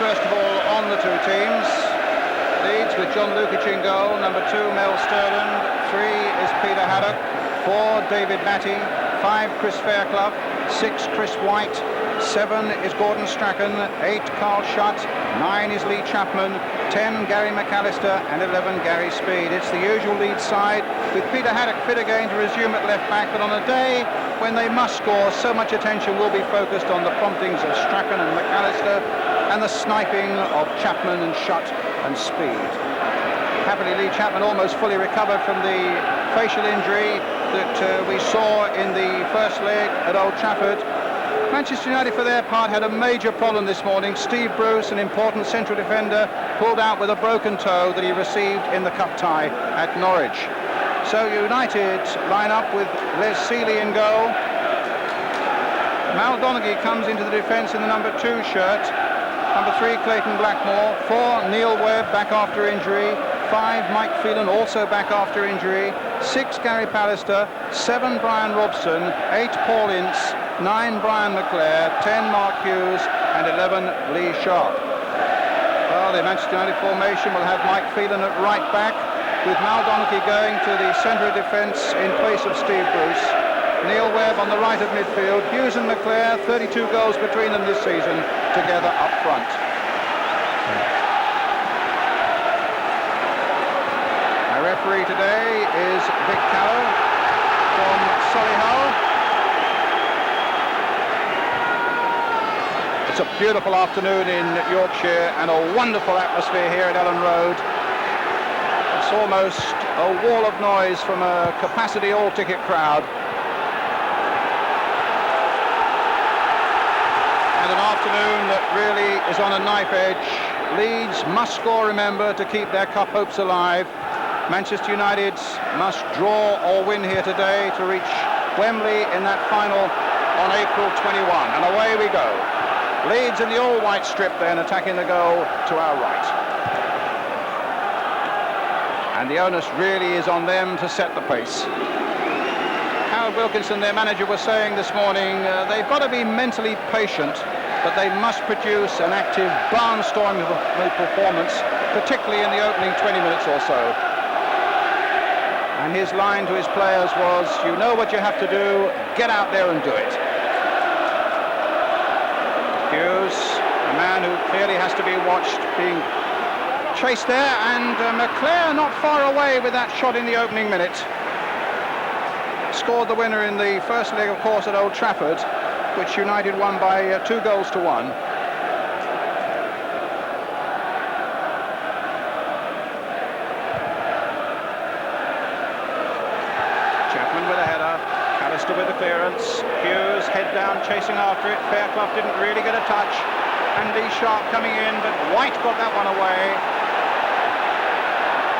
first of all on the two teams. Leeds with John Lukic in goal, number 2 Mel Sterland, 3 is Peter Haddock, 4 David Batty, 5 Chris Fairclough, 6 Chris White, 7 is Gordon Strachan, 8 Carl Shutt, 9 is Lee Chapman, 10 Gary McAllister and 11 Gary Speed. It's the usual Leeds side with Peter Haddock fit again to resume at left back, but on a day when they must score, so much attention will be focused on the promptings of Strachan and McAllister and the sniping of Chapman and Shutt and Speed. Happily, Lee Chapman almost fully recovered from the facial injury that we saw in the first leg at Old Trafford. Manchester United, for their part, had a major problem this morning. Steve Bruce, an important central defender, pulled out with a broken toe that he received in the cup tie at Norwich. So United line up with Les Seeley in goal. Mal Donaghy comes into the defence in the number 2 shirt. Number 3, Clayton Blackmore. 4, Neil Webb, back after injury. 5, Mike Phelan, also back after injury. 6, Gary Pallister. 7, Brian Robson. 8, Paul Ince. 9, Brian McClare. 10, Mark Hughes. And 11, Lee Sharp. Well, the Manchester United formation will have Mike Phelan at right back, with Mal Donaghy going to the centre of defence in place of Steve Bruce. Neil Webb on the right of midfield. Hughes and McClare, 32 goals between them this season, together up front. Our referee today is Vic Callow from Solihull. It's a beautiful afternoon in Yorkshire and a wonderful atmosphere here at Ellen Road. It's almost a wall of noise from a capacity all-ticket crowd. And an afternoon that really is on a knife edge. Leeds must score, remember, to keep their cup hopes alive. Manchester United must draw or win here today to reach Wembley in that final on April 21. And away we go. Leeds in the all-white strip then, attacking the goal to our right. And the onus really is on them to set the pace. Howard Wilkinson, their manager, was saying this morning, they've got to be mentally patient, but they must produce an active, barnstorming performance, particularly in the opening 20 minutes or so. And his line to his players was, you know what you have to do, get out there and do it. Hughes, a man who clearly has to be watched, being chased there, and McClare not far away with that shot in the opening minute. Scored the winner in the first leg, of course, at Old Trafford, which United won by 2 goals to 1. Chapman with a header, Callister with the clearance, Hughes head down chasing after it. Fairclough didn't really get a touch, and Lee Sharp coming in, but White got that one away.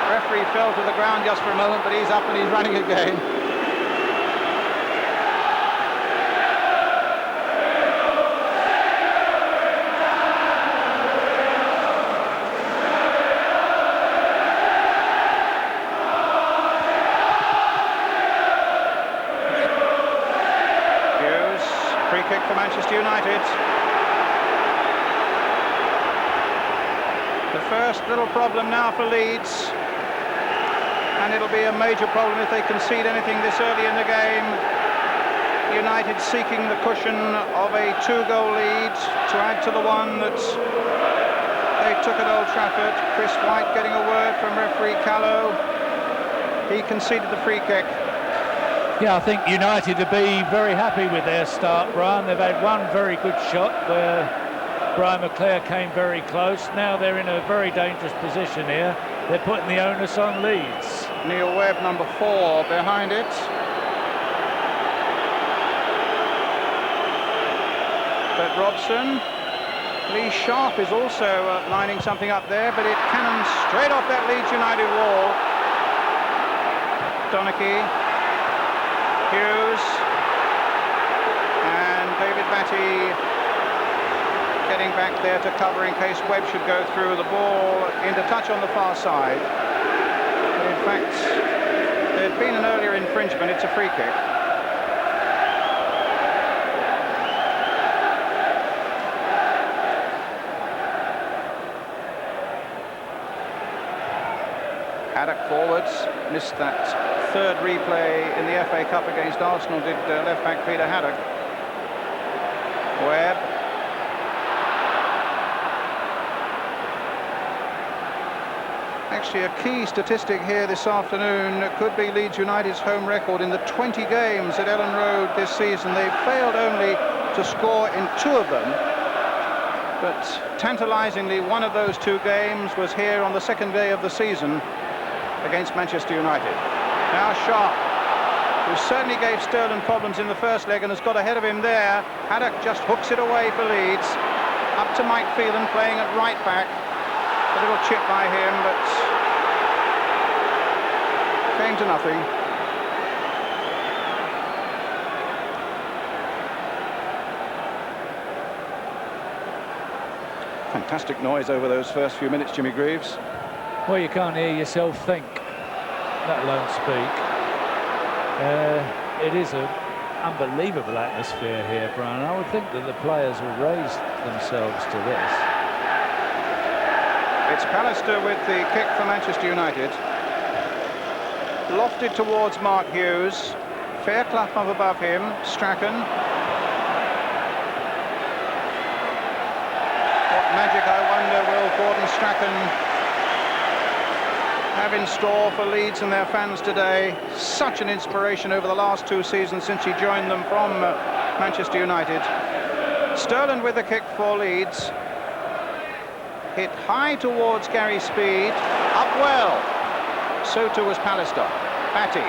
Referee fell to the ground just for a moment, but he's up and he's running again. Hughes, free kick for Manchester United. The first little problem now for Leeds. And it'll be a major problem if they concede anything this early in the game. United seeking the cushion of a 2-goal lead to add to the one that they took at Old Trafford. Chris White getting a word from referee Callow. He conceded the free kick. Yeah, I think United will be very happy with their start, Brian. They've had one very good shot where Brian McClare came very close. Now they're in a very dangerous position here. They're putting the onus on Leeds. Neil Webb, number 4, behind it. But Robson. Lee Sharp is also lining something up there, but it cannons straight off that Leeds United wall. Donaghy, Hughes, and David Batty getting back there to cover in case Webb should go through. The ball into touch on the far side. But in fact, there'd been an earlier infringement. It's a free kick. Haddock forwards, missed that third replay in the FA Cup against Arsenal, did left-back Peter Haddock. Webb. Actually, a key statistic here this afternoon could be Leeds United's home record. In the 20 games at Ellen Road this season, they've failed only to score in 2 of them. But tantalisingly, one of those 2 games was here on the second day of the season against Manchester United. Now Sharp, who certainly gave Sterling problems in the first leg and has got ahead of him there. Haddock just hooks it away for Leeds. Up to Mike Phelan playing at right back. A little chip by him, but came to nothing. Fantastic noise over those first few minutes, Jimmy Greaves. Well, you can't hear yourself think, let alone speak. It is an unbelievable atmosphere here, Brian. I would think that the players will raise themselves to this. It's Pallister with the kick for Manchester United. Lofted towards Mark Hughes. Fairclough up above him. Strachan. What magic, I wonder, will Gordon Strachan have in store for Leeds and their fans today? Such an inspiration over the last 2 seasons since he joined them from Manchester United. Sterling with the kick for Leeds. Hit high towards Gary Speed. Up well. So too was Pallister. Batty.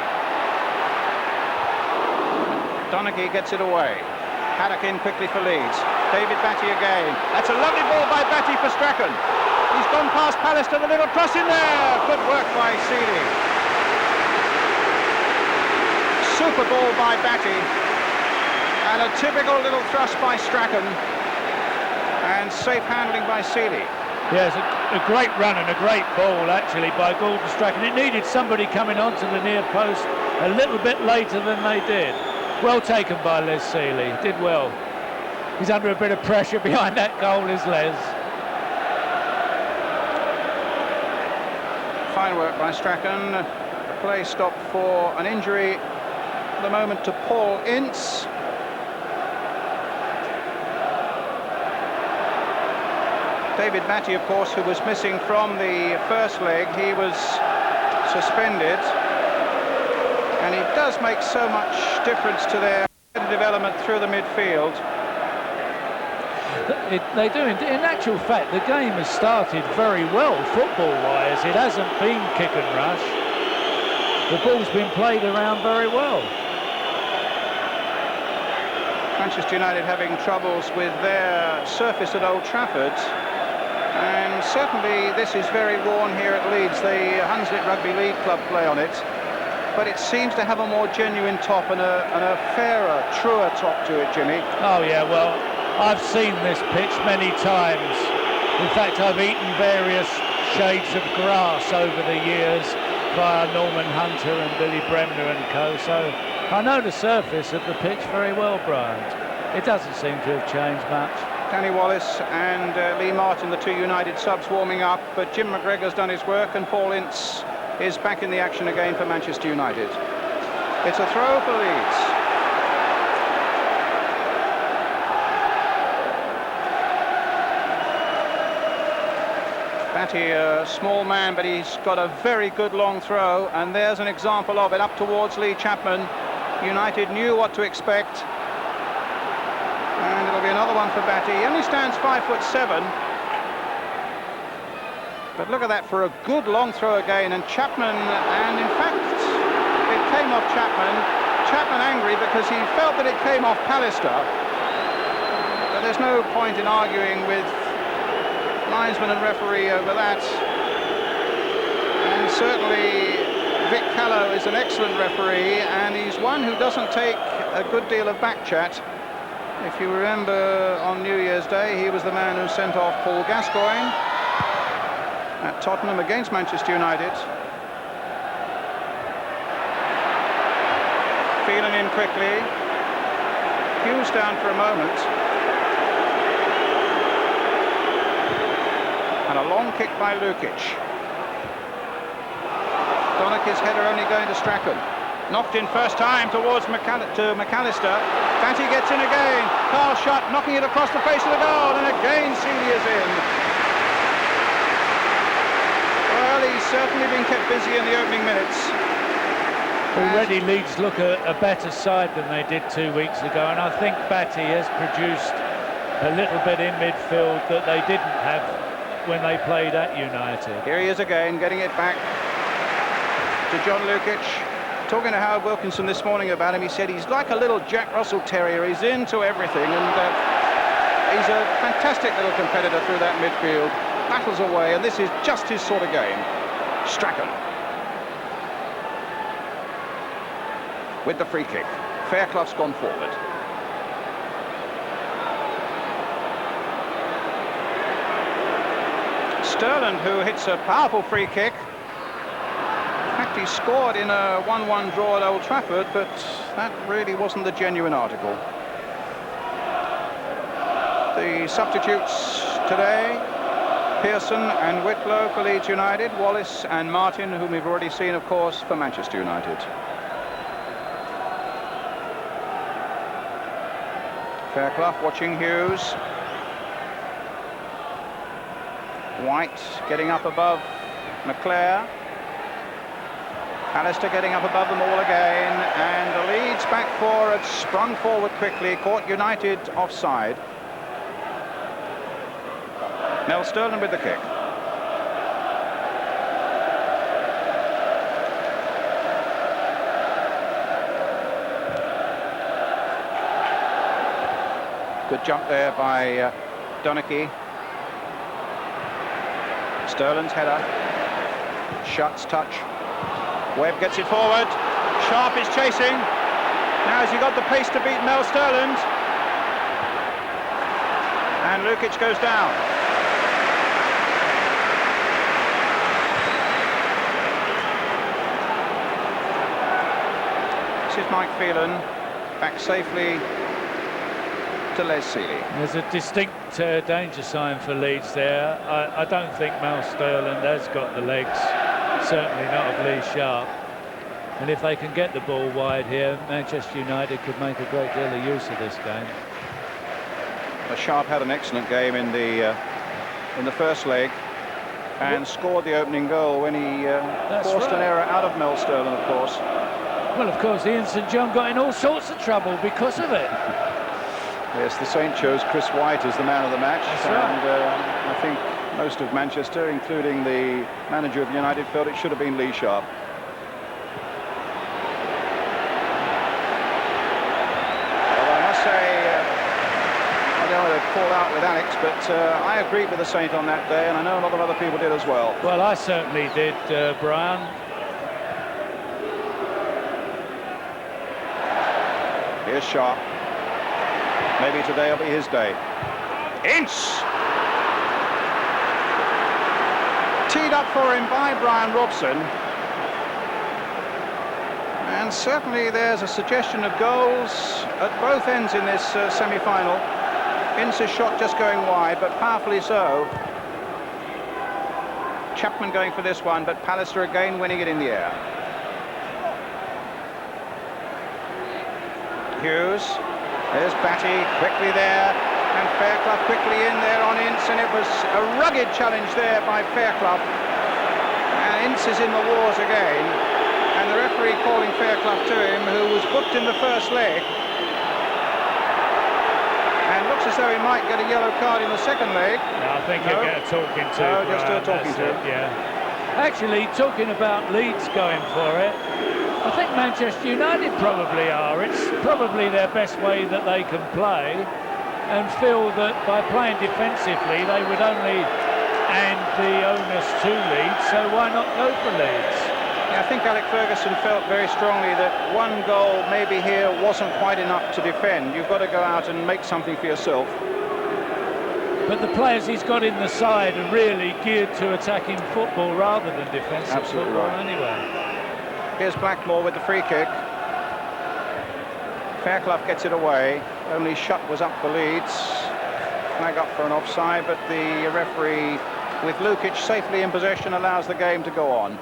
Donaghy gets it away. Haddock in quickly for Leeds. David Batty again. That's a lovely ball by Batty for Strachan. He's gone past Pallister. The little cross in there. Good work by Seeley. Super ball by Batty. And a typical little thrust by Strachan. And safe handling by Seeley. Yes, a great run and a great ball, actually, by Gordon Strachan. It needed somebody coming onto the near post a little bit later than they did. Well taken by Les Seeley. Did well. He's under a bit of pressure behind that goal, is Les. Fine work by Strachan. The play stopped for an injury at the moment to Paul Ince. David Batty, of course, who was missing from the first leg, he was suspended. And he does make so much difference to their development through the midfield. They do. In actual fact, the game has started very well, football-wise. It hasn't been kick and rush. The ball's been played around very well. Manchester United having troubles with their surface at Old Trafford. And certainly this is very worn here at Leeds. The Hunslet Rugby League Club play on it. But it seems to have a more genuine top and a fairer, truer top to it, Jimmy. Oh, yeah, well, I've seen this pitch many times. In fact, I've eaten various shades of grass over the years via Norman Hunter and Billy Bremner and co. So I know the surface of the pitch very well, Brian. It doesn't seem to have changed much. Danny Wallace and Lee Martin, the 2 United subs, warming up, but Jim McGregor's done his work and Paul Ince is back in the action again for Manchester United. It's a throw for Leeds. Batty, a small man, but he's got a very good long throw, and there's an example of it up towards Lee Chapman. United knew what to expect. And it'll be another one for Batty. He only stands 5'7". But look at that for a good long throw again. And Chapman, and in fact, it came off Chapman. Chapman angry because he felt that it came off Pallister. But there's no point in arguing with linesman and referee over that. And certainly Vic Callow is an excellent referee, and he's one who doesn't take a good deal of back chat. If you remember, on New Year's Day, he was the man who sent off Paul Gascoigne at Tottenham against Manchester United. Phelan in quickly. Hughes down for a moment. And a long kick by Lukic. Donachie's header only going to Strachan. Knocked in first time towards McAllister. Batty gets in again. Carl shot, knocking it across the face of the goal, and again Seeley is in. Well, he's certainly been kept busy in the opening minutes. Already Leeds look a better side than they did 2 weeks ago, and I think Batty has produced a little bit in midfield that they didn't have when they played at United. Here he is again, getting it back to John Lukic. Talking to Howard Wilkinson this morning about him, he said he's like a little Jack Russell Terrier. He's into everything, and he's a fantastic little competitor through that midfield. Battles away, and this is just his sort of game. Strachan with the free kick. Fairclough's gone forward. Sterland, who hits a powerful free kick. In fact, he scored in a 1-1 draw at Old Trafford, but that really wasn't the genuine article. The substitutes today: Pearson and Whitlow for Leeds United, Wallace and Martin, whom we've already seen, of course, for Manchester United. Fairclough watching Hughes. White getting up above McClare. Alistair getting up above them all again, and the Leeds back four had sprung forward quickly, caught United offside. Mel Sterling with the kick. Good jump there by Donachie. Sterling's header. Shuts touch. Webb gets it forward. Sharp is chasing. Now has he got the pace to beat Mel Sterling? And Lukic goes down. This is Mike Phelan back safely to Les Seeley. There's a distinct danger sign for Leeds there. I don't think Mel Sterling has got the legs, certainly not of Lee Sharp. And if they can get the ball wide here, Manchester United could make a great deal of use of this game. Sharp had an excellent game in the first leg and scored the opening goal when he forced an error out of Mel Sterling, of course. Well, of course, Ian St John got in all sorts of trouble because of it. Yes, the Saint chose Chris White as the man of the match. That's and right. I think most of Manchester, including the manager of United, felt it should have been Lee Sharp. Although I must say, I don't want to fall out with Alex, but I agreed with the Saint on that day, and I know a lot of other people did as well. Well, I certainly did, Brian. Here's Sharp. Maybe today will be his day. Ince! Teed up for him by Brian Robson. And certainly there's a suggestion of goals at both ends in this semi-final. Ince's shot just going wide, but powerfully so. Chapman going for this one, but Pallister again winning it in the air. Hughes. There's Batty quickly there, and Fairclough quickly in there on Ince, and it was a rugged challenge there by Fairclough. And Ince is in the wars again, and the referee calling Fairclough to him, who was booked in the first leg, and looks as though he might get a yellow card in the second leg. No, I think he'll get a talking to. No, just a talking to. Yeah. Actually, talking about Leeds going for it, I think Manchester United probably are. It's probably their best way that they can play, and feel that by playing defensively they would only hand the onus to Leeds, so why not go for Leeds? Yeah, I think Alec Ferguson felt very strongly that one goal maybe here wasn't quite enough to defend. You've got to go out and make something for yourself. But the players he's got in the side are really geared to attacking football rather than defensive Absolutely football right. anyway. Here's Blackmore with the free kick. Fairclough gets it away. Only Shutt was up for Leeds. Flag up for an offside, but the referee, with Lukic safely in possession, allows the game to go on.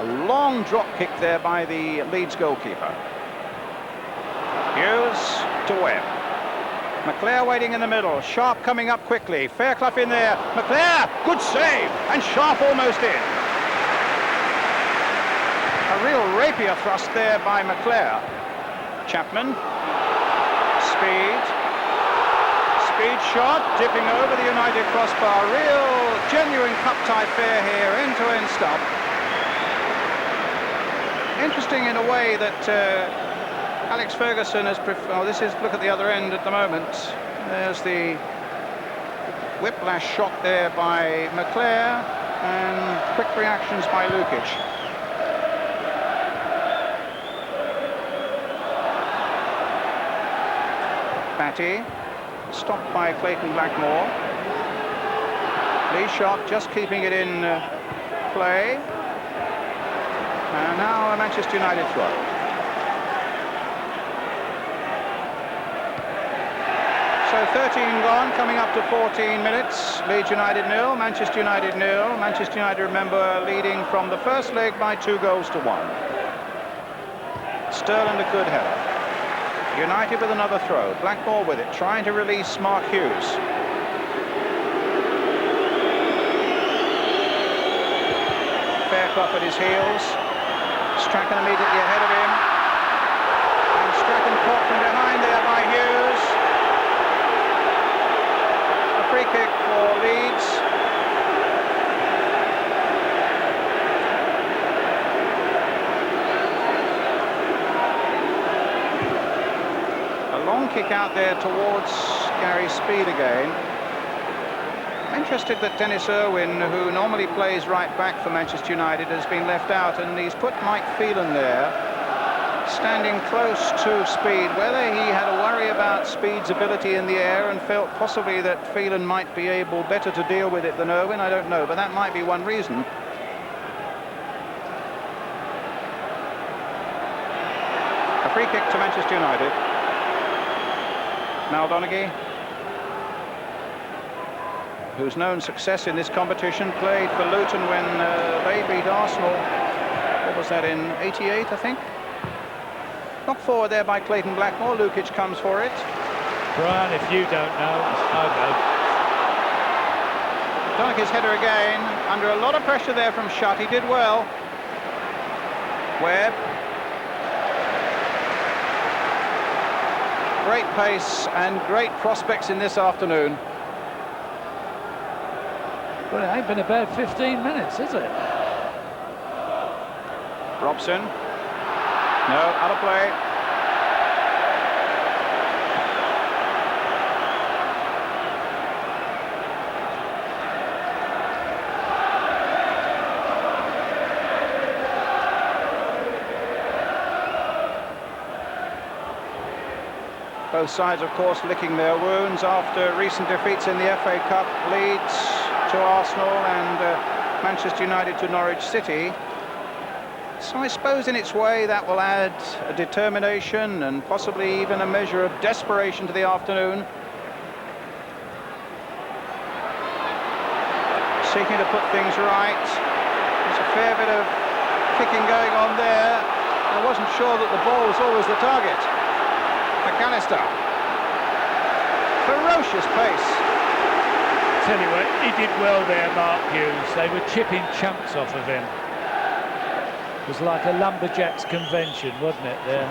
A long drop kick there by the Leeds goalkeeper. Hughes to Webb. McClare waiting in the middle. Sharp coming up quickly. Fairclough in there. McClare, good save, and Sharp almost in. A real rapier thrust there by McClare. Chapman. Speed shot, dipping over the United crossbar. Real, genuine cup-tie affair here, end-to-end stop. Interesting in a way that Alex Ferguson has preferred. Oh, this is, look at the other end at the moment. There's the whiplash shot there by McClare, and quick reactions by Lukic. Batty, stopped by Clayton Blackmore. Lee shot, just keeping it in play. And now a Manchester United throw. So 13 gone, coming up to 14 minutes. Leeds United 0, Manchester United 0. Manchester United, remember, leading from the first leg by 2-1. Sterling a good header. United with another throw. Blackmore with it, trying to release Mark Hughes. Fairclough at his heels. Strachan immediately ahead of him. And Strachan caught from behind there by Hughes. A free kick for Leeds. Kick out there towards Gary Speed again. I'm interested that Dennis Irwin, who normally plays right back for Manchester United, has been left out, and he's put Mike Phelan there, standing close to Speed. Whether he had a worry about Speed's ability in the air and felt possibly that Phelan might be able better to deal with it than Irwin, I don't know, but that might be one reason. A free kick to Manchester United. Mal Donaghy, who's known success in this competition, played for Luton when they beat Arsenal. What was that, in '88, I think? Knocked forward there by Clayton Blackmore. Lukic comes for it. Brian, if you don't know, I'll go. Donaghy's header again, under a lot of pressure there from Shutt. He did well. Webb. Great pace and great prospects in this afternoon. Well, it ain't been about 15 minutes, is it? Robson. No, out of play. Both sides, of course, licking their wounds after recent defeats in the FA Cup. Leeds to Arsenal and Manchester United to Norwich City. So I suppose in its way that will add a determination and possibly even a measure of desperation to the afternoon. Seeking to put things right. There's a fair bit of kicking going on there. I wasn't sure that the ball was always the target. McAllister. Ferocious pace. Tell you what, he did well there, Mark Hughes. They were chipping chunks off of him. It was like a lumberjack's convention, wasn't it, there?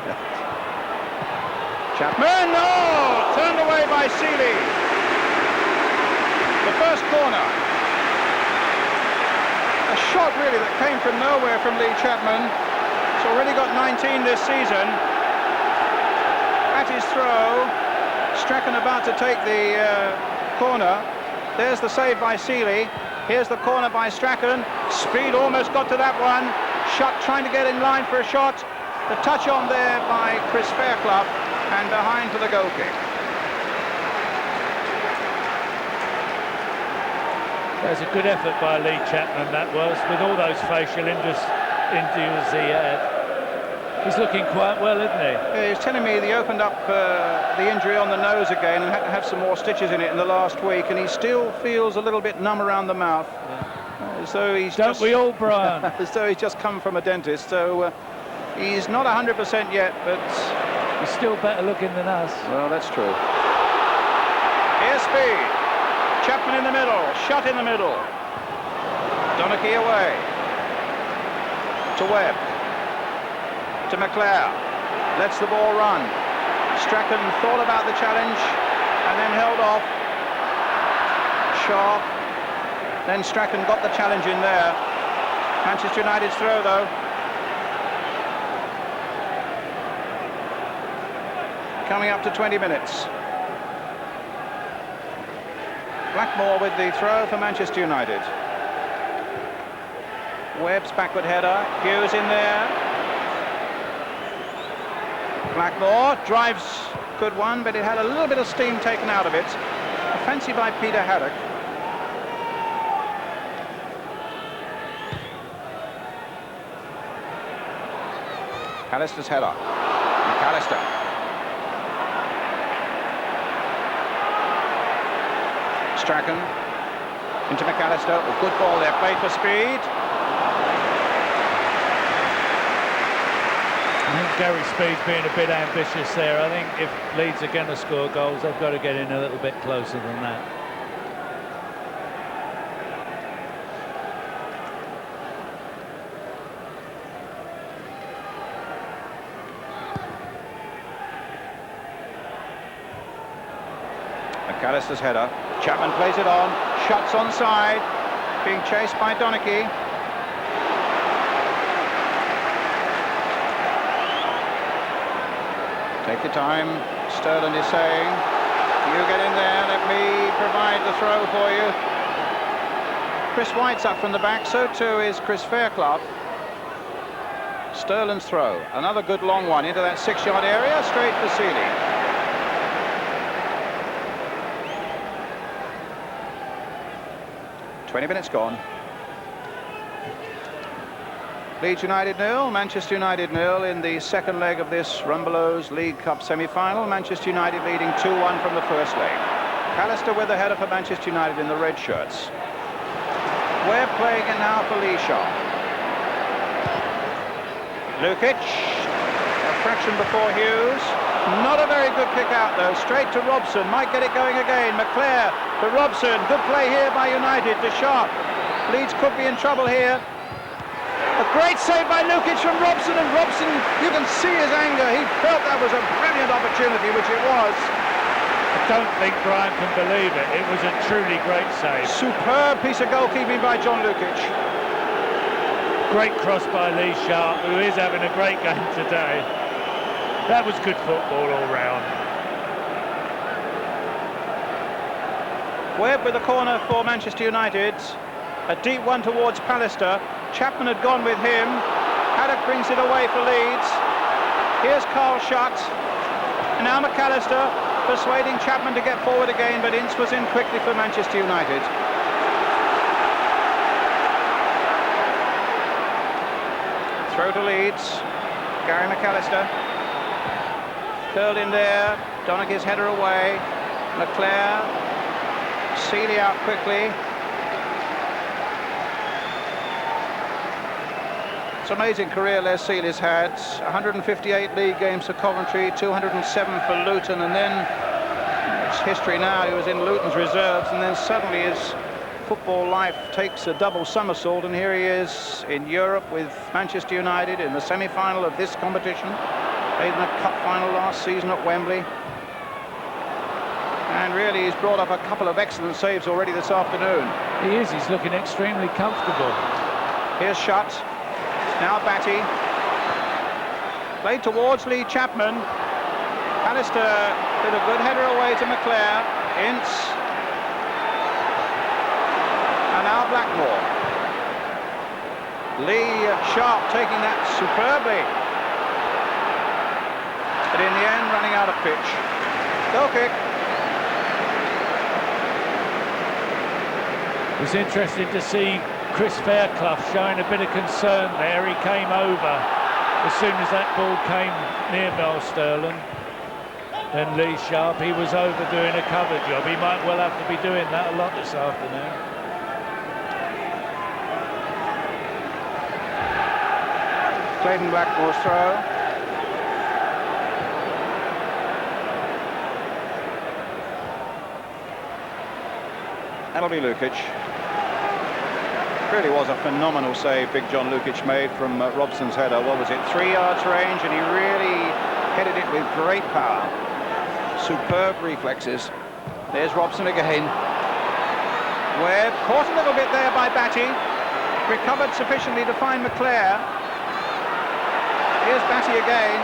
Chapman, no! Turned away by Seeley. The first corner. A shot, really, that came from nowhere from Lee Chapman. He's already got 19 this season. At his throw, Strachan about to take the corner. There's the save by Seeley. Here's the corner by Strachan. Speed almost got to that one. Shutt trying to get in line for a shot. The touch on there by Chris Fairclough, and behind for the goal kick. There's a good effort by Lee Chapman, that was, with all those facial injuries he had. He's looking quite well, isn't he? Yeah, he was telling me he opened up the injury on the nose again and had to have some more stitches in it in the last week, and he still feels a little bit numb around the mouth. Yeah. As though he's Don't we all, Brian? as though he's just come from a dentist. So he's not 100% yet, but he's still better looking than us. Well, that's true. Here's speed. Chapman in the middle. Shot in the middle. Donachie away. To Webb. To McClare. Lets the ball run. Strachan thought about the challenge and then held off. Shaw. Then Strachan got the challenge in there. Manchester United's throw, though. Coming up to 20 minutes. Blackmore with the throw for Manchester United. Webb's backward header. Hughes in there. Blackmore drives, good one, but it had a little bit of steam taken out of it. A fancy by Peter Haddock. Callister's header. McAllister. Strachan into McAllister. A good ball there, played for speed. I think Gary Speed's being a bit ambitious there. I think if Leeds are going to score goals, they've got to get in a little bit closer than that. McAllister's header. Chapman plays it on. Shots onside. Being chased by Donachie. Take your time, Sterling is saying. You get in there, let me provide the throw for you. Chris White's up from the back, so too is Chris Fairclough. Sterling's throw. Another good long one into that 6-yard area, straight for Seeley. "20 minutes gone. Leeds United 0, Manchester United 0 in the second leg of this Rumbelows League Cup semi-final. Manchester United leading 2-1 from the first leg. Callister with the header for Manchester United in the red shirts. We're playing it now for Lee Shaw. Lukic, a fraction before Hughes. Not a very good kick out though, straight to Robson, might get it going again. McClare to Robson, good play here by United to Sharp. Leeds could be in trouble here. A great save by Lukic from Robson, and Robson, you can see his anger. He felt that was a brilliant opportunity, which it was. I don't think Brian can believe it. It was a truly great save. Superb piece of goalkeeping by John Lukic. Great cross by Lee Sharp, who is having a great game today. That was good football all round. Webb with the corner for Manchester United. A deep one towards Pallister. Chapman had gone with him. Haddock brings it away for Leeds. Here's Carl Schutt. And now McAllister persuading Chapman to get forward again, but Ince was in quickly for Manchester United. Throw to Leeds. Gary McAllister. Curled in there. Donachie's header away. McClare. Seeley out quickly. It's an amazing career Les Seeley's had. 158 league games for Coventry, 207 for Luton, and then it's history now. He was in Luton's reserves, and then suddenly his football life takes a double somersault, and here he is in Europe with Manchester United in the semi-final of this competition. Played in the cup final last season at Wembley. And really, he's brought up a couple of excellent saves already this afternoon. He is. He's looking extremely comfortable. Here's Schutt. Now Batty. Played towards Lee Chapman. Pallister with a good header away to McClare. Ince. And now Blackmore. Lee Sharp taking that superbly. But in the end, running out of pitch. Goal kick. It was interesting to see Chris Fairclough showing a bit of concern there. He came over as soon as that ball came near Mel Sterling. Then Lee Sharp, he was over doing a cover job. He might well have to be doing that a lot this afternoon. Clayton Blackmore's throw. That'll be Lukic. Really was a phenomenal save Big John Lukic made from Robson's header. What was it, 3 yards range, and he really headed it with great power. Superb reflexes. There's Robson again. Webb caught a little bit there by Batty. Recovered sufficiently to find McClare. Here's Batty again.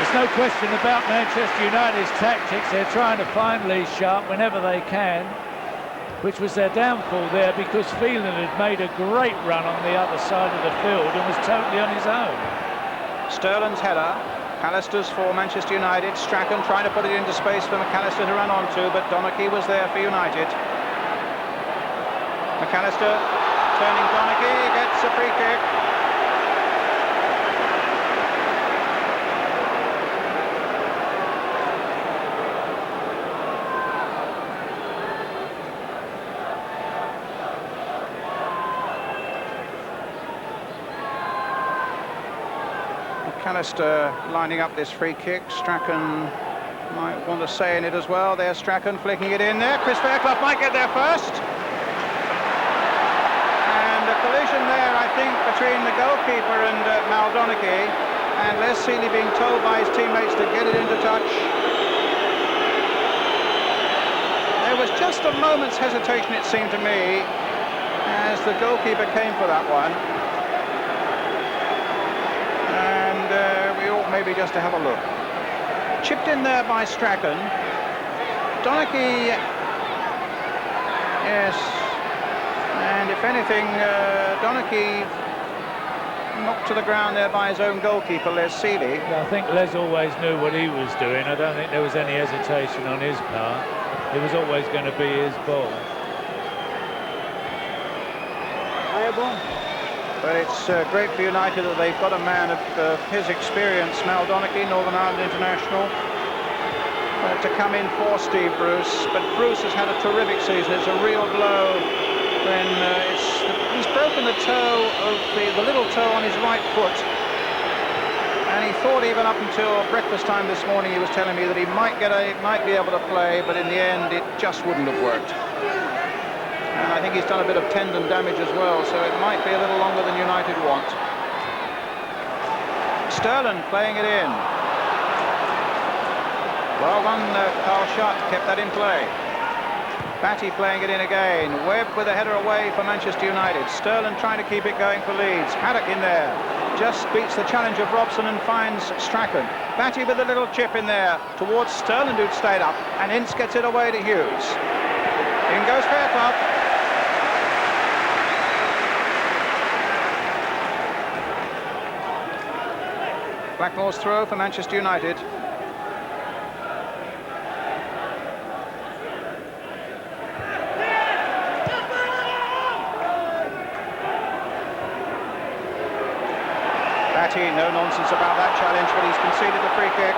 There's no question about Manchester United's tactics. They're trying to find Lee Sharp whenever they can, which was their downfall there because Phelan had made a great run on the other side of the field and was totally on his own. Sterling's header. McAllister's for Manchester United. Strachan trying to put it into space for McAllister to run onto, but Donachie was there for United. McAllister turning Donachie, gets a free kick. McAllister lining up this free kick. Strachan might want to say in it as well. There's Strachan flicking it in there. Chris Fairclough might get there first. And a collision there, I think, between the goalkeeper and Mal Donachie. And Les Sealey being told by his teammates to get it into touch. There was just a moment's hesitation, it seemed to me, as the goalkeeper came for that one. We ought maybe just to have a look. Chipped in there by Strachan. Donachie, yes, and if anything, Donachie knocked to the ground there by his own goalkeeper, Les Sealey. I think Les always knew what he was doing. I don't think there was any hesitation on his part. It was always going to be his ball. But it's great for United that they've got a man of his experience, Mal Donachie, Northern Ireland international, to come in for Steve Bruce. But Bruce has had a terrific season. It's a real blow when he's broken the toe of the little toe on his right foot. And he thought even up until breakfast time this morning, he was telling me that he might be able to play, but in the end, it just wouldn't have worked. And I think he's done a bit of tendon damage as well, so it might be a little longer than United want. Sterling playing it in. Well done, Carl Schutt, kept that in play. Batty playing it in again. Webb with a header away for Manchester United. Sterling trying to keep it going for Leeds. Haddock in there. Just beats the challenge of Robson and finds Strachan. Batty with a little chip in there towards Sterling, who'd stayed up, and Ince gets it away to Hughes. In goes Fairclough. Blackmore's throw for Manchester United. Batty, no nonsense about that challenge, but he's conceded the free kick.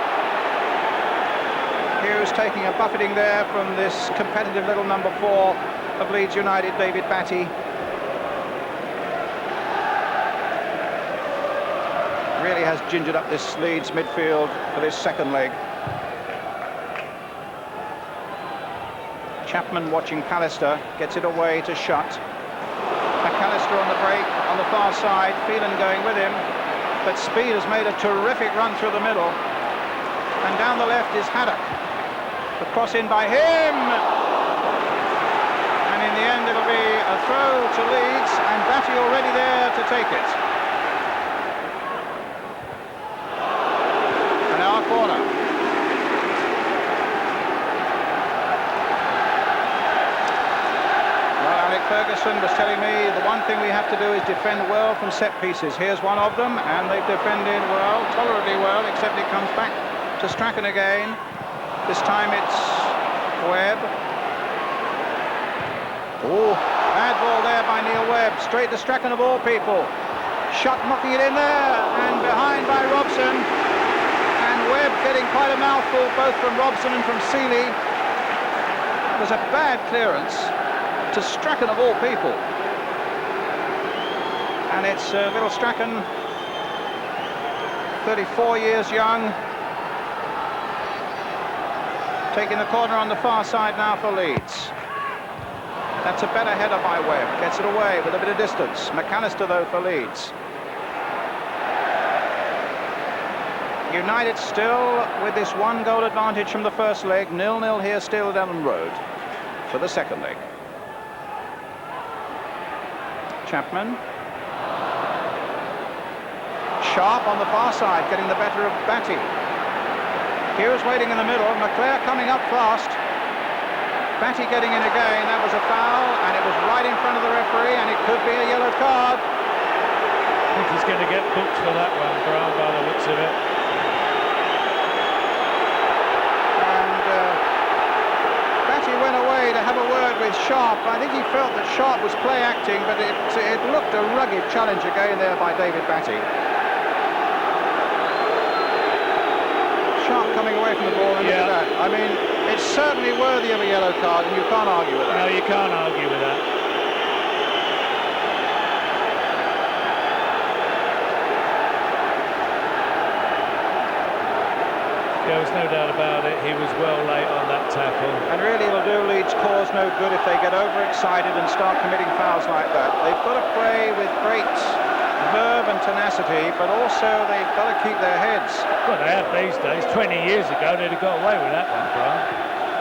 Hughes taking a buffeting there from this competitive little number 4 of Leeds United, David Batty. Really has gingered up this Leeds midfield for this second leg. Chapman watching Pallister, gets it away to Schutt. McAllister on the break on the far side, Phelan going with him, but Speed has made a terrific run through the middle. And down the left is Haddock. The cross in by him! And in the end it'll be a throw to Leeds, and Batty already there to take it. Corner. Well, Alec Ferguson was telling me the one thing we have to do is defend well from set pieces. Here's one of them, and they've defended well, tolerably well, except it comes back to Strachan again. This time it's Webb. Oh, bad ball there by Neil Webb, straight to Strachan of all people. Schutt knocking it in there, and behind by Robson. Webb getting quite a mouthful both from Robson and from Sealey. It was a bad clearance to Strachan of all people. And it's little Strachan, 34 years young, taking the corner on the far side now for Leeds. That's a better header by Webb, gets it away with a bit of distance. McAllister though for Leeds. United still with this 1-goal advantage from the first leg, 0-0 here still at Ellen Road for the second leg. Chapman. Sharp on the far side, getting the better of Batty. Hughes waiting in the middle, McClare coming up fast. Batty getting in again, that was a foul, and it was right in front of the referee, and it could be a yellow card. I think he's going to get booked for that one, Brian, by the looks of it. And Batty went away to have a word with Sharp. I think he felt that Sharp was play acting, but it looked a rugged challenge again there by David Batty. Sharp coming away from the ball, and look at that. I mean, it's certainly worthy of a yellow card, and you can't argue with that. No, you can't argue with that. There was no doubt about it. He was well late on that tackle. And really it'll do Leeds' cause no good if they get overexcited and start committing fouls like that. They've got to play with great verve and tenacity, but also they've got to keep their heads. Well, they have these days. 20 years ago, they'd have got away with that one, Brian.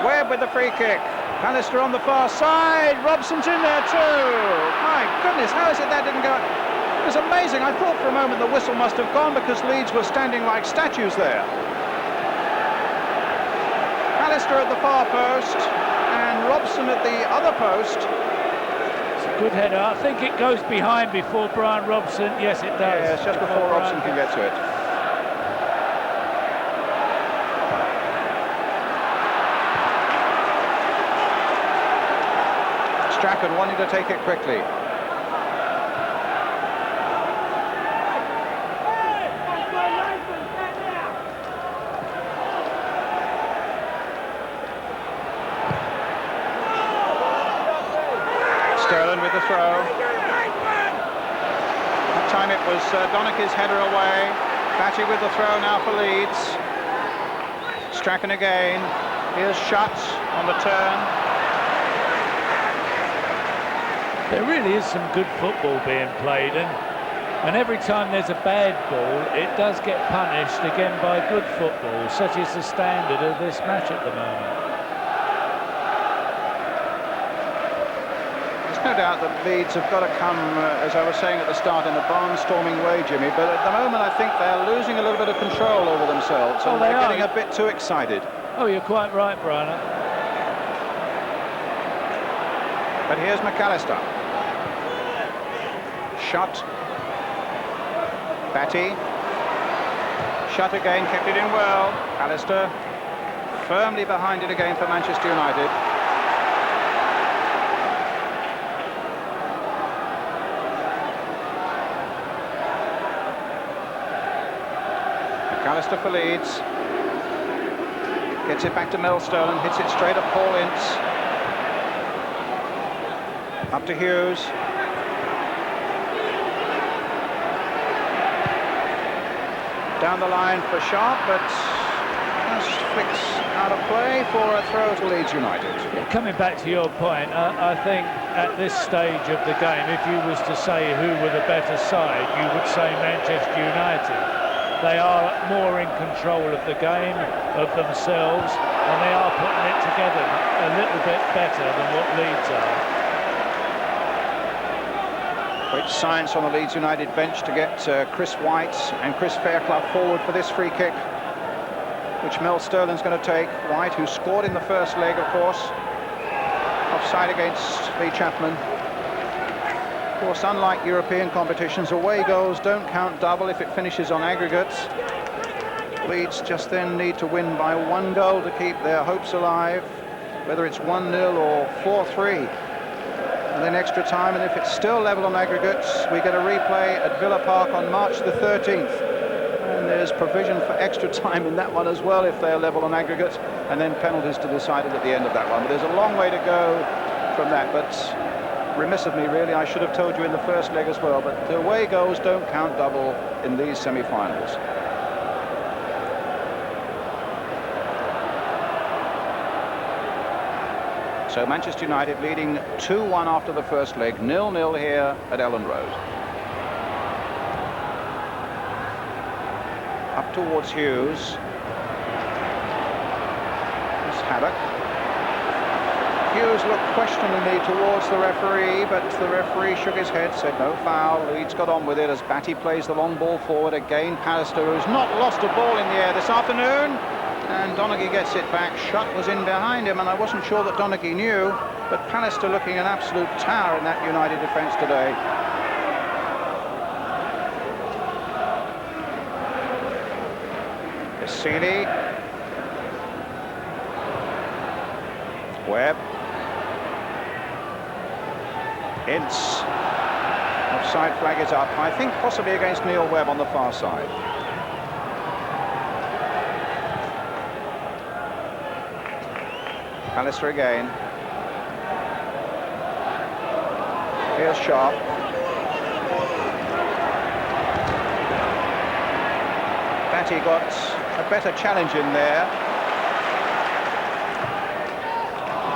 Webb with the free kick. Pallister on the far side. Robson's in there too. My goodness, how is it that didn't go? It was amazing. I thought for a moment the whistle must have gone because Leeds were standing like statues there. Pallister at the far post and Robson at the other post. Good header. I think it goes behind before Brian Robson. Yes, it does. Yes, just before Robson can get to it. Strachan wanting to take it quickly. Sterling with the throw. That time it was Donachie's header away. Batty with the throw now for Leeds. Strachan again. Here's Schutt on the turn. There really is some good football being played, and every time there's a bad ball, it does get punished again by good football, such is the standard of this match at the moment. No doubt that Leeds have got to come, as I was saying at the start, in a barnstorming way, Jimmy, but at the moment I think they're losing a little bit of control over themselves, and they're getting a bit too excited. Oh, you're quite right, Brian. But here's McAllister. Schutt. Batty. Schutt again, kept it in well. Pallister firmly behind it again for Manchester United. McAllister for Leeds. Gets it back to Mel Sterling, hits it straight at Paul Ince. Up to Hughes. Down the line for Sharp, but just flicks out of play for a throw to Leeds United. Yeah, coming back to your point, I think at this stage of the game, if you was to say who were the better side, you would say Manchester United. They are more in control of the game, of themselves, and they are putting it together a little bit better than what Leeds are. Great science on the Leeds United bench to get Chris White and Chris Fairclough forward for this free kick, which Mel Sterling's going to take. White, who scored in the first leg, of course, offside against Lee Chapman. Of course, unlike European competitions, away goals don't count double if it finishes on aggregates. Leeds just then need to win by 1 goal to keep their hopes alive, whether it's 1-0 or 4-3. And then extra time, and if it's still level on aggregates, we get a replay at Villa Park on March the 13th. And there's provision for extra time in that one as well if they're level on aggregate, and then penalties to decide it at the end of that one. But there's a long way to go from that, but remiss of me, really. I should have told you in the first leg as well, but the away goals don't count double in these semi-finals. So Manchester United leading 2-1 after the first leg, 0-0 here at Ellen Road. Up towards Hughes. It's Haddock. Hughes looked questioningly towards the referee, but the referee shook his head, said no foul. Leeds got on with it as Batty plays the long ball forward. Again, Pallister, who's not lost a ball in the air this afternoon. And Donaghy gets it back. Shutt was in behind him, and I wasn't sure that Donaghy knew, but Pallister looking an absolute tower in that United defence today. Cassini. Webb. Ince. Offside flag is up. I think possibly against Neil Webb on the far side. Pallister again. Here's Sharp. Batty got a better challenge in there.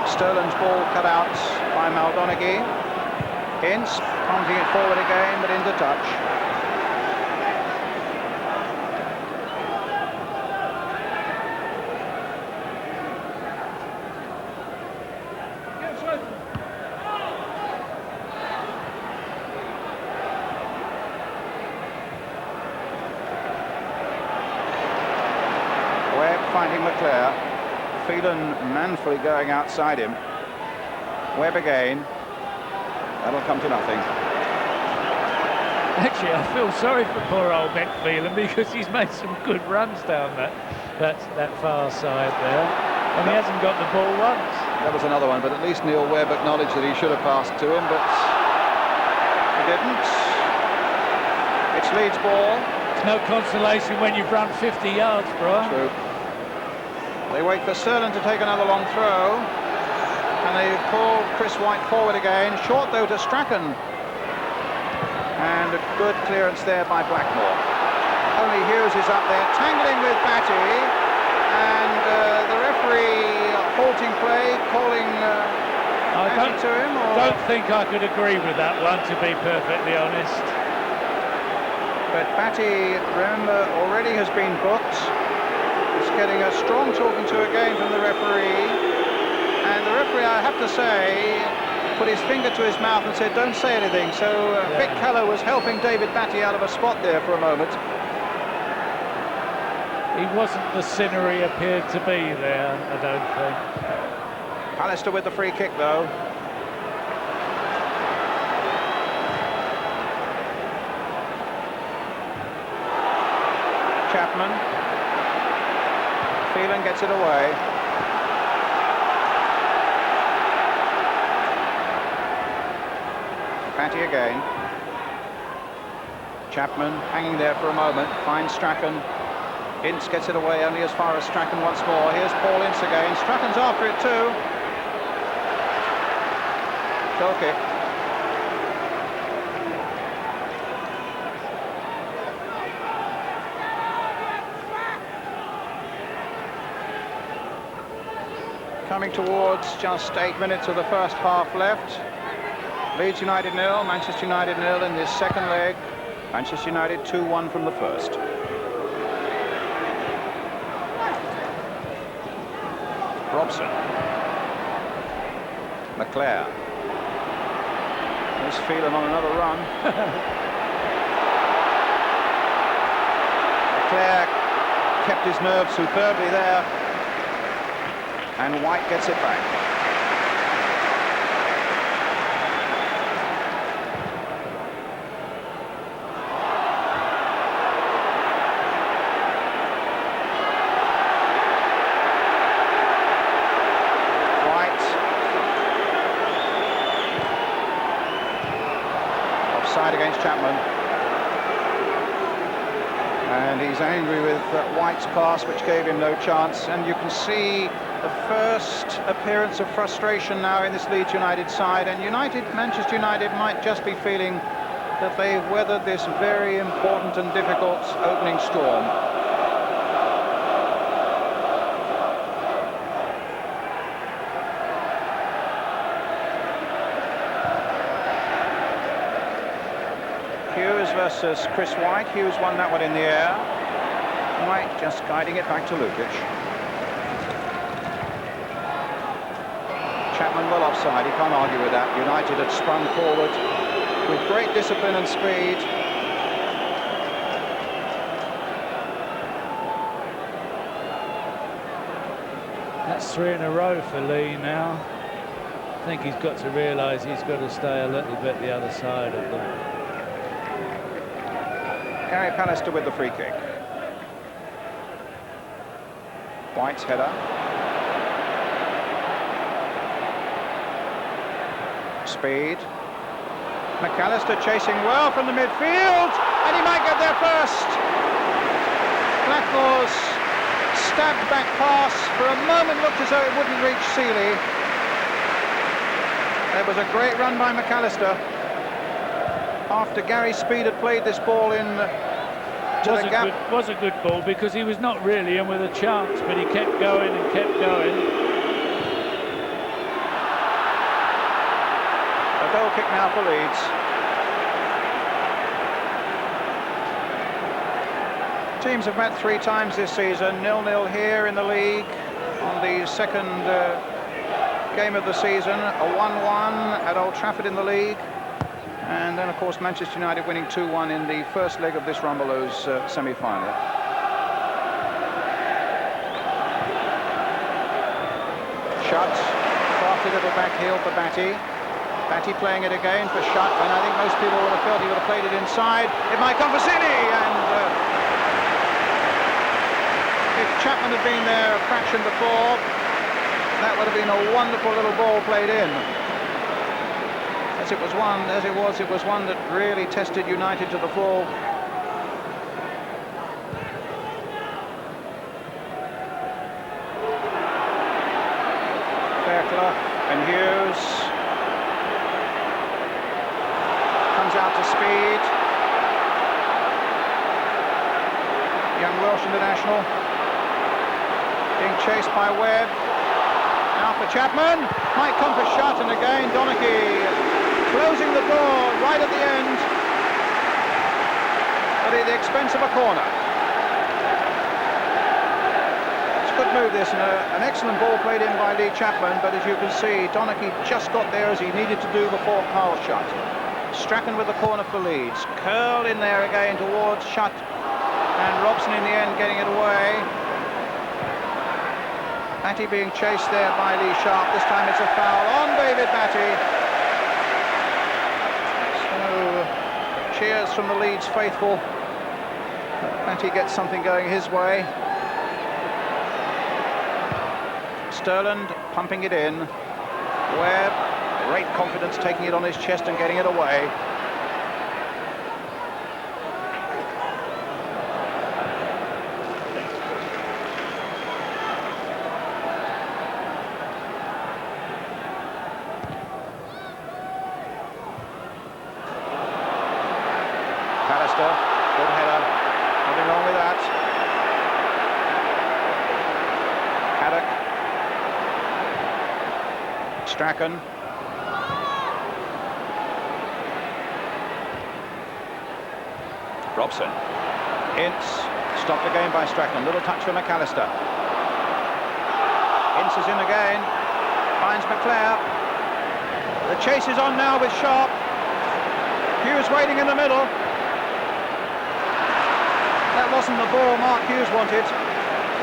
Sterling's ball cut out by Donaghy. Ince pointing it forward again, but into touch. Finding McClare. Phelan manfully going outside him. Webb again. That'll come to nothing. Actually, I feel sorry for poor old Ben Phelan because he's made some good runs down that far side there, and he hasn't got the ball once. That was another one, but at least Neil Webb acknowledged that he should have passed to him, but he didn't. It's Leeds' ball. It's no consolation when you've run 50 yards, Brian. True. They wait for Sterling to take another long throw, and they call Chris White forward again. Short though to Strachan, and a good clearance there by Blackmore. Only Hughes is up there tangling with Batty, and the referee halting play, calling Batty to him. I don't think I could agree with that one, to be perfectly honest. But Batty, remember, already has been booked. He's getting a strong talking to again from the referee, and the referee, I have to say, put his finger to his mouth and said don't say anything. So Vic Keller was helping David Batty out of a spot there for a moment. He wasn't the sinner he appeared to be there, I don't think. Pallister with the free kick though. Chapman. Phelan gets it away. Batty again. Chapman hanging there for a moment, finds Strachan. Ince gets it away only as far as Strachan once more. Here's Paul Ince again. Strachan's after it too. Goal kick. Coming towards just 8 minutes of the first half left. Leeds United 0, Manchester United 0 in this second leg. Manchester United 2-1 from the first. Robson. McClare. There's Phelan on another run. McClare kept his nerve superbly there. And White gets it back. White. Offside against Chapman. And he's angry with White's pass, which gave him no chance. And you can see The first appearance of frustration now in this Leeds United side, and Manchester United might just be feeling that they've weathered this very important and difficult opening storm. Hughes versus Chris White. Hughes won that one in the air. White just guiding it back to Lukic. Chapman well offside, he can't argue with that. United had sprung forward with great discipline and speed. That's 3 in a row for Lee now. I think he's got to realise he's got to stay a little bit the other side of them. Gary Pallister with the free kick. White's header. Speed. McAllister chasing well from the midfield, and he might get there first. Blackmore's stabbed back pass for a moment looked as though it wouldn't reach Seeley. It was a great run by McAllister after Gary Speed had played this ball in to the gap. Was a good ball because he was not really in with a chance, but he kept going and kept going. A goal kick now for Leeds. Teams have met 3 times this season. 0-0 here in the league on the second game of the season. A 1-1 at Old Trafford in the league. And then, of course, Manchester United winning 2-1 in the first leg of this Rumbelows semi-final. Shutt, crafty little back heel for Batty. Batty playing it again for Shutt, and I think most people would have felt he would have played it inside. It might come for City, and if Chapman had been there a fraction before, that would have been a wonderful little ball played in. As it was one that really tested United to the full. Fairclough and Hughes. Comes out to Speed. Young Welsh international. Being chased by Webb. Now for Chapman. Might come for Shutt, and again Donachie closing the door right at the end, but at the expense of a corner. It's a good move this, and an excellent ball played in by Lee Chapman, but as you can see, Donachie just got there as he needed to do before Carl Shutt. Strachan with the corner for Leeds. Curl in there again towards Shutt, and Robson in the end getting it away. Batty being chased there by Lee Sharp. This time it's a foul on David Batty. Cheers from the Leeds faithful. Batty gets something going his way. Sterland pumping it in. Webb, great confidence, taking it on his chest and getting it away. Good header, nothing wrong with that. Haddock. Strachan. Robson. Ince. Stopped again by Strachan. Little touch for McAllister. Ince is in again. Finds McClare. The chase is on now with Sharp. Hughes waiting in the middle. That wasn't the ball Mark Hughes wanted.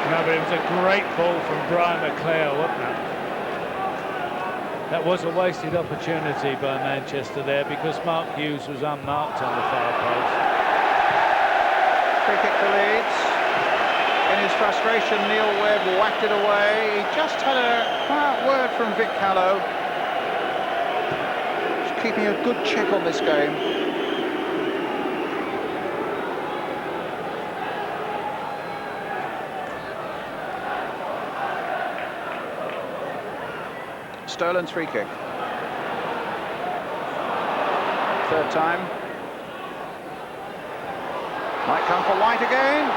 No, but it was a great ball from Brian McClare, wasn't it? That was a wasted opportunity by Manchester there because Mark Hughes was unmarked on the far post. Free kick for Leeds. In his frustration, Neil Webb whacked it away. He just had a quiet word from Vic Callow. He's keeping a good check on this game. Sterland's free kick. Third time. Might come for White again.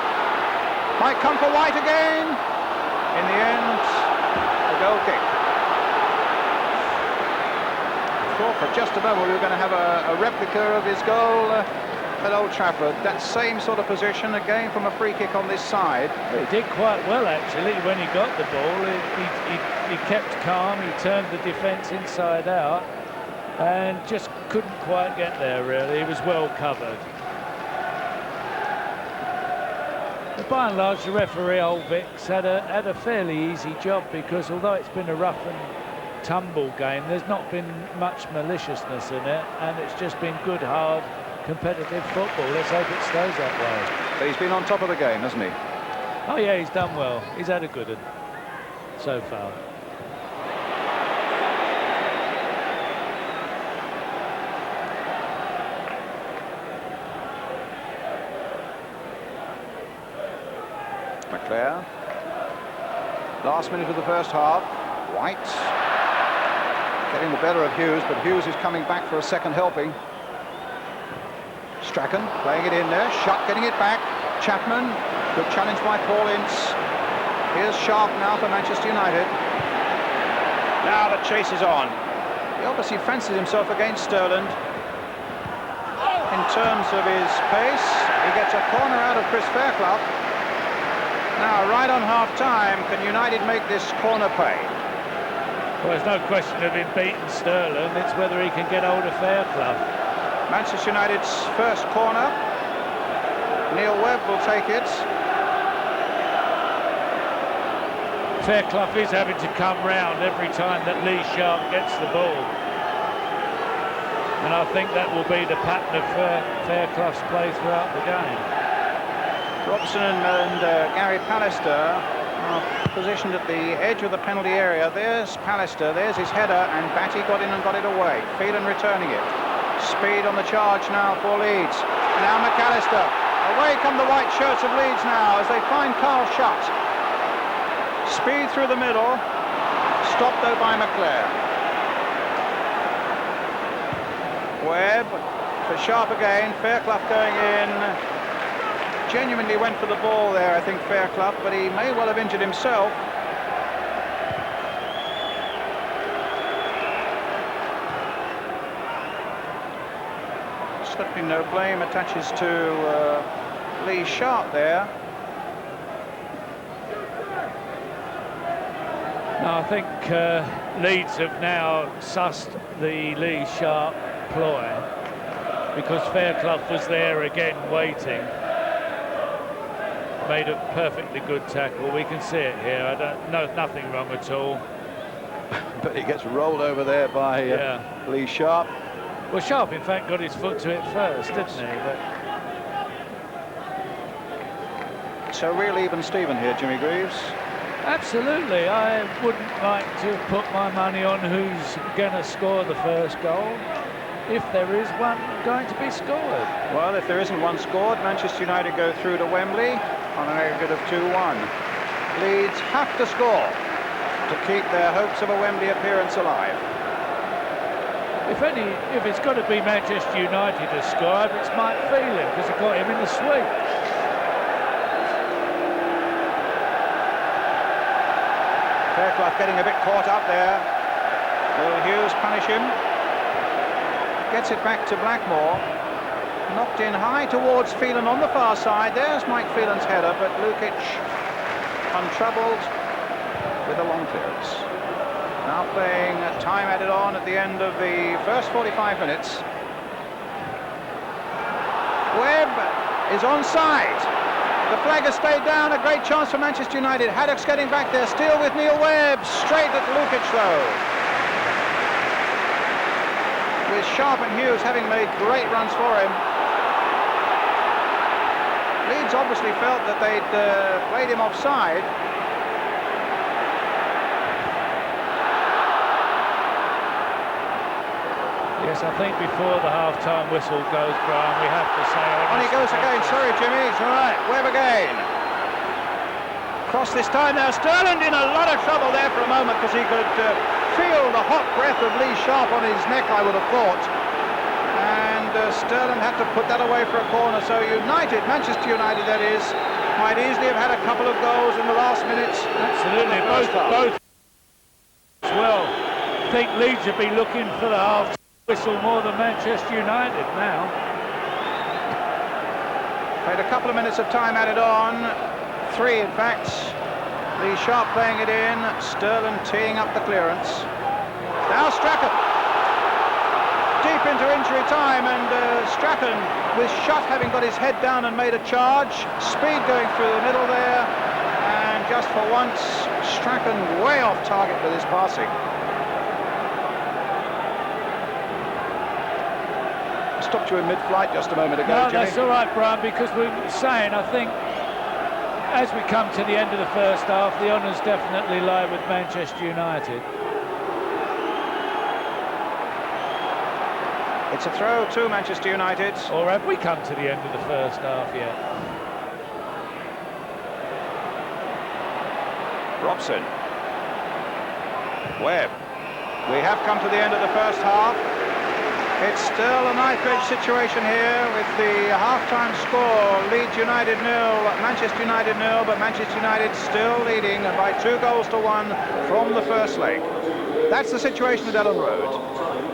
Might come for White again. In the end, a goal kick. I thought for just a moment we were going to have a replica of his goal at Old Trafford. That same sort of position, again from a free kick on this side. He did quite well, actually, when he got the ball. He kept calm, he turned the defence inside out, and just couldn't quite get there, really. He was well covered. But by and large, the referee, Old Vic's, had a fairly easy job, because although it's been a rough and tumble game, there's not been much maliciousness in it, and it's just been good, hard, competitive football. Let's hope it stays that way. But he's been on top of the game, hasn't he? Oh yeah, he's done well. He's had a good one so far. McClare. Last minute of the first half. White getting the better of Hughes, but Hughes is coming back for a second helping. Strachan playing it in there. Shutt getting it back. Chapman. Good challenge by Paul Ince. Here's Sharp now for Manchester United. Now the chase is on. He obviously fancies himself against Sterland. In terms of his pace, he gets a corner out of Chris Fairclough. Now, right on half-time, can United make this corner pay? Well, there's no question of him beating Sterling. It's whether he can get hold of Fairclough. Manchester United's first corner. Neil Webb will take it. Fairclough is having to come round every time that Lee Sharp gets the ball. And I think that will be the pattern of Fairclough's play throughout the game. Robson and Gary Pallister are positioned at the edge of the penalty area. There's Pallister, there's his header, and Batty got in and got it away. Phelan returning it. Speed on the charge now for Leeds. Now McAllister. Away come the white shirts of Leeds now as they find Carl Shutt. Speed through the middle. Stopped though by McClare. Webb for Sharp again. Fairclough going in. Genuinely went for the ball there, I think, Fairclough, but he may well have injured himself. Certainly no blame attaches to Lee Sharp there. No, I think Leeds have now sussed the Lee Sharp ploy, because Fairclough was there again waiting. Made a perfectly good tackle. We can see it here. Nothing wrong at all. But he gets rolled over there by Lee Sharp. Well, Sharp, in fact, got his foot to it first, didn't he? But... So real even Steven here, Jimmy Greaves. Absolutely. I wouldn't like to put my money on who's going to score the first goal, if there is one going to be scored. Well, if there isn't one scored, Manchester United go through to Wembley on an aggregate of 2-1. Leeds have to score to keep their hopes of a Wembley appearance alive. If it's got to be Manchester United to score, it's Mike Phelan, because they got him in the sweep. Fairclough getting a bit caught up there. Will Hughes punish him? Gets it back to Blackmore. Knocked in high towards Phelan on the far side. There's Mike Phelan's header, but Lukic untroubled with a long clearance. Now playing time added on at the end of the first 45 minutes. Webb is onside. The flag has stayed down. A great chance for Manchester United. Haddock's getting back there, still with Neil Webb. Straight at Lukic though. With Sharp and Hughes having made great runs for him. Leeds obviously felt that they'd played him offside. Yes, I think before the half-time whistle goes, Brian, we have to say... On he goes again, sorry Jimmy, it's all right, Webb again. Cross this time now. Sterling in a lot of trouble there for a moment because he could feel the hot breath of Lee Sharp on his neck, I would have thought. And Sterling had to put that away for a corner. So United, Manchester United that is, might easily have had a couple of goals in the last minutes. Absolutely, both as well. I think Leeds would be looking for the half whistle more than Manchester United now. Played a couple of minutes of time added on. 3 in fact. Lee Sharp playing it in. Sterling teeing up the clearance. Now Strachan. Deep into injury time, and Strachan, with Shutt having got his head down and made a charge, speed going through the middle there, and just for once Strachan way off target with his passing. I stopped you in mid-flight just a moment ago, No, Jimmy. that's all right, Brian, because we were saying, I think as we come to the end of the first half, the honours definitely lie with Manchester United. It's a throw to Manchester United. Or have we come to the end of the first half yet? Robson. Webb. We have come to the end of the first half. It's still a knife-edge situation here with the half-time score. Leeds United 0, Manchester United 0, but Manchester United still leading by 2 goals to 1 from the first leg. That's the situation at Ellen Road.